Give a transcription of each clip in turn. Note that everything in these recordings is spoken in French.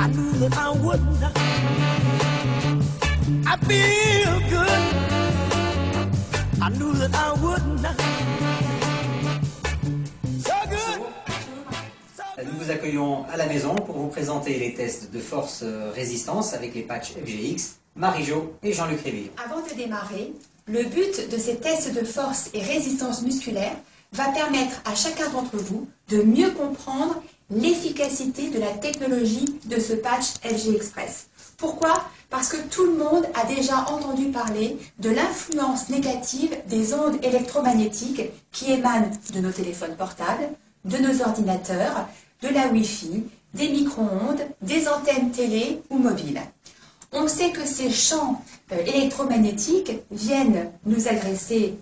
I knew that I wouldn't. I feel good. I knew that I wouldn't. So good. Nous vous accueillons à la maison pour vous présenter les tests de force-résistance avec les patchs FGX, Marie-Jo et Jean-Luc Révillon. Avant de démarrer, le but de ces tests de force et résistance musculaire va permettre à chacun d'entre vous de mieux comprendre l'efficacité de la technologie de ce patch FG Express. Pourquoi? Parce que tout le monde a déjà entendu parler de l'influence négative des ondes électromagnétiques qui émanent de nos téléphones portables, de nos ordinateurs, de la Wi-Fi, des micro-ondes, des antennes télé ou mobiles. On sait que ces champs électromagnétiques viennent nous agresser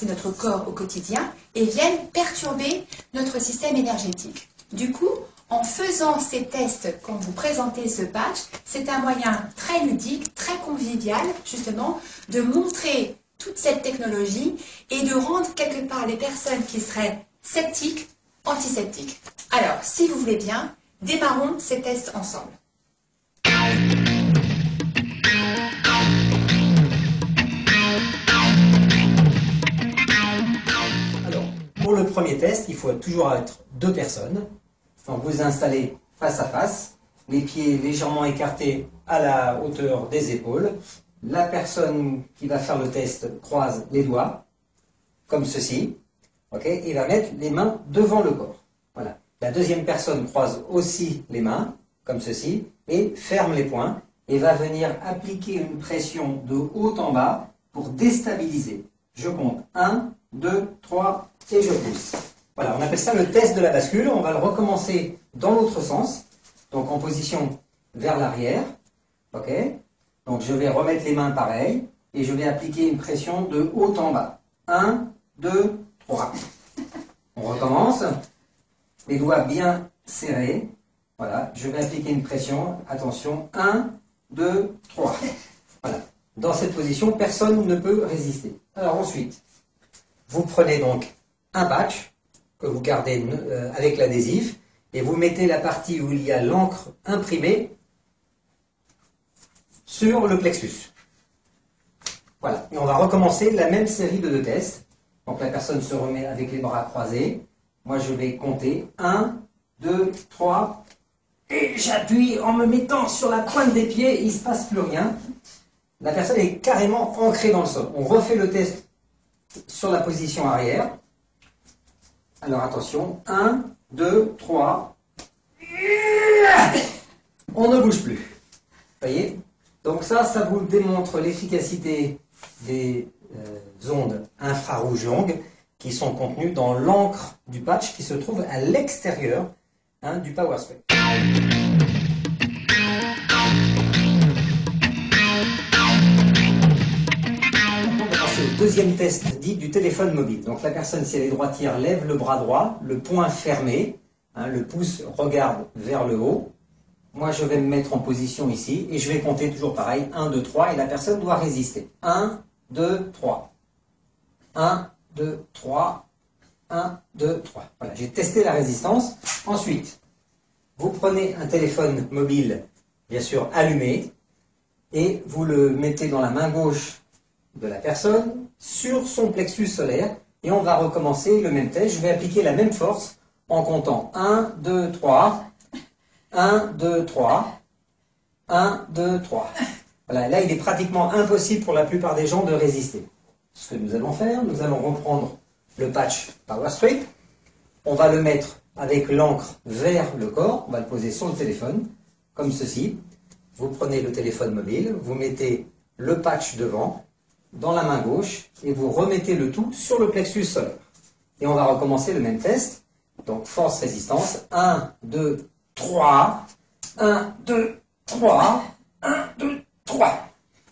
notre corps au quotidien et viennent perturber notre système énergétique. Du coup, en faisant ces tests quand vous présentez ce patch, c'est un moyen très ludique, très convivial, justement, de montrer toute cette technologie et de rendre quelque part les personnes qui seraient sceptiques, antisceptiques. Alors, si vous voulez bien, démarrons ces tests ensemble. Alors, pour le premier test, il faut toujours être deux personnes. Donc vous installez face à face, les pieds légèrement écartés à la hauteur des épaules. La personne qui va faire le test croise les doigts, comme ceci, et va mettre les mains devant le corps. Voilà. La deuxième personne croise aussi les mains, comme ceci, et ferme les poings, et va venir appliquer une pression de haut en bas pour déstabiliser. Je compte 1, 2, 3, et je pousse. Voilà, on appelle ça le test de la bascule. On va le recommencer dans l'autre sens, donc en position vers l'arrière. Donc je vais remettre les mains pareil, et je vais appliquer une pression de haut en bas. 1, 2, 3. On recommence. Les doigts bien serrés. Voilà, je vais appliquer une pression. Attention, 1, 2, 3. Voilà. Dans cette position, personne ne peut résister. Alors ensuite, vous prenez donc un patch que vous gardez avec l'adhésif et vous mettez la partie où il y a l'encre imprimée sur le plexus. Voilà, et on va recommencer la même série de deux tests. Donc la personne se remet avec les bras croisés. Moi je vais compter 1, 2, 3 et j'appuie en me mettant sur la pointe des pieds, il ne se passe plus rien. La personne est carrément ancrée dans le sol. On refait le test sur la position arrière. Alors attention, 1, 2, 3. On ne bouge plus. Vous voyez? Donc ça vous démontre l'efficacité des ondes infrarouges longues qui sont contenues dans l'encre du patch qui se trouve à l'extérieur du Power Spray. Deuxième test dit du téléphone mobile. Donc la personne, si elle est droitière, lève le bras droit, le poing fermé, le pouce regarde vers le haut. Moi, je vais me mettre en position ici et je vais compter toujours pareil, 1, 2, 3, et la personne doit résister. 1, 2, 3. 1, 2, 3. 1, 2, 3. Voilà, j'ai testé la résistance. Ensuite, vous prenez un téléphone mobile, bien sûr allumé, et vous le mettez dans la main gauche de la personne sur son plexus solaire et on va recommencer le même test. Je vais appliquer la même force en comptant 1, 2, 3, 1, 2, 3, 1, 2, 3. Voilà, là il est pratiquement impossible pour la plupart des gens de résister. Ce que nous allons faire, nous allons reprendre le patch Power Strip, on va le mettre avec l'encre vers le corps, on va le poser sur le téléphone, comme ceci. Vous prenez le téléphone mobile, vous mettez le patch devant, dans la main gauche et vous remettez le tout sur le plexus solaire. Et on va recommencer le même test. Donc force-résistance. 1, 2, 3. 1, 2, 3. 1, 2, 3.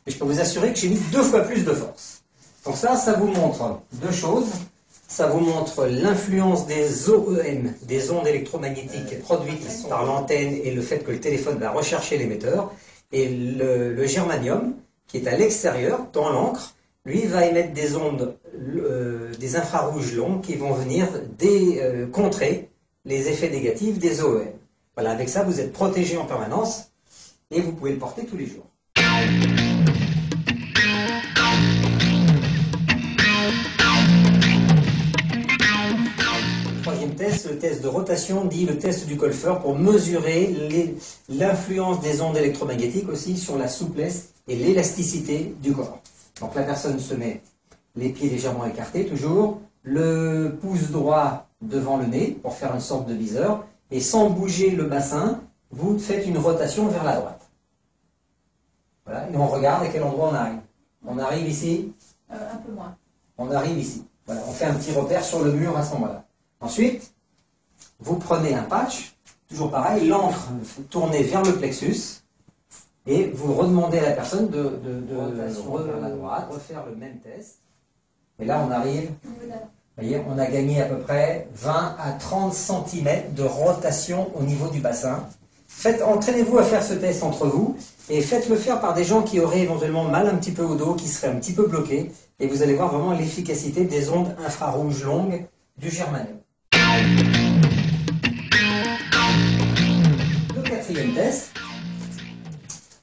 Et je peux vous assurer que j'ai mis 2 fois plus de force. Donc ça vous montre deux choses. Ça vous montre l'influence des OEM, des ondes électromagnétiques produites par l'antenne et le fait que le téléphone va rechercher l'émetteur. Et le germanium, qui est à l'extérieur, dans l'encre, lui va émettre des ondes, des infrarouges longs qui vont venir contrer les effets négatifs des OEM. Voilà, avec ça, vous êtes protégé en permanence et vous pouvez le porter tous les jours. Troisième test, le test de rotation, dit le test du golfeur pour mesurer l'influence des ondes électromagnétiques aussi sur la souplesse et l'élasticité du corps. Donc la personne se met les pieds légèrement écartés toujours, le pouce droit devant le nez pour faire une sorte de viseur et sans bouger le bassin, vous faites une rotation vers la droite. Voilà, et on regarde à quel endroit on arrive. On arrive ici. Un peu moins. On arrive ici. Voilà, on fait un petit repère sur le mur à ce moment-là. Ensuite, vous prenez un patch, toujours pareil, l'encre tournée vers le plexus, et vous redemandez à la personne de vers la droite, refaire le même test. Et là, on arrive, vous voyez, on a gagné à peu près 20 à 30 cm de rotation au niveau du bassin. Entraînez-vous à faire ce test entre vous, et faites-le faire par des gens qui auraient éventuellement mal un petit peu au dos, qui seraient un petit peu bloqués, et vous allez voir vraiment l'efficacité des ondes infrarouges longues du germanium. Le quatrième test.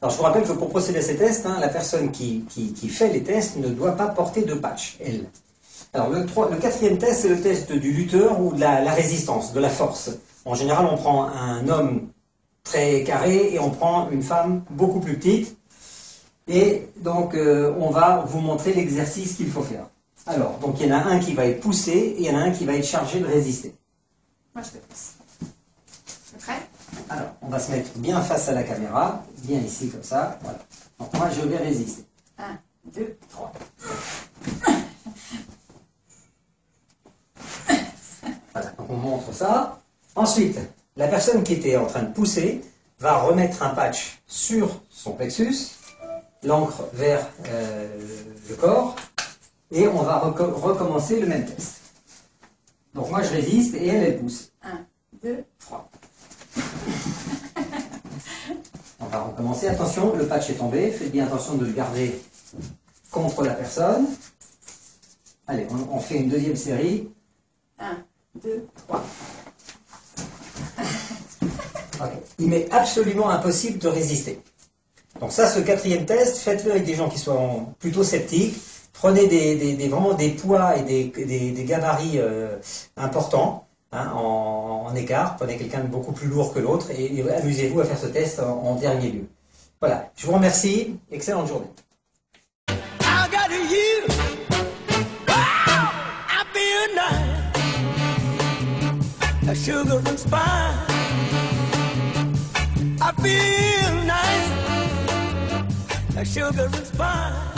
Alors je vous rappelle que pour procéder à ces tests, la personne qui fait les tests ne doit pas porter de patch, elle. Alors le quatrième test, c'est le test du lutteur ou de la résistance, de la force. En général, on prend un homme très carré et on prend une femme beaucoup plus petite. Et donc on va vous montrer l'exercice qu'il faut faire. Alors, donc il y en a un qui va être poussé et il y en a un qui va être chargé de résister. Moi, je te pousse. C'est prêt? Alors, on va se mettre bien face à la caméra, bien ici comme ça. Voilà. Donc moi, je vais résister. 1, 2, 3. Voilà, donc on montre ça. Ensuite, la personne qui était en train de pousser va remettre un patch sur son plexus, l'encre vers le corps, et on va recommencer le même test. Donc moi je résiste et elle pousse. 1, 2, 3. On va recommencer. Attention, le patch est tombé. Faites bien attention de le garder contre la personne. Allez, on fait une deuxième série. 1, 2, 3. Okay. Il m'est absolument impossible de résister. Donc ça, ce quatrième test, faites-le avec des gens qui sont plutôt sceptiques. Prenez vraiment des poids et des gabarits importants en écart. Prenez quelqu'un de beaucoup plus lourd que l'autre et amusez-vous à faire ce test en dernier lieu. Voilà, je vous remercie. Excellente journée. I got you. Wow, I feel nice. A sugar and spice. I feel nice. A sugar and spice.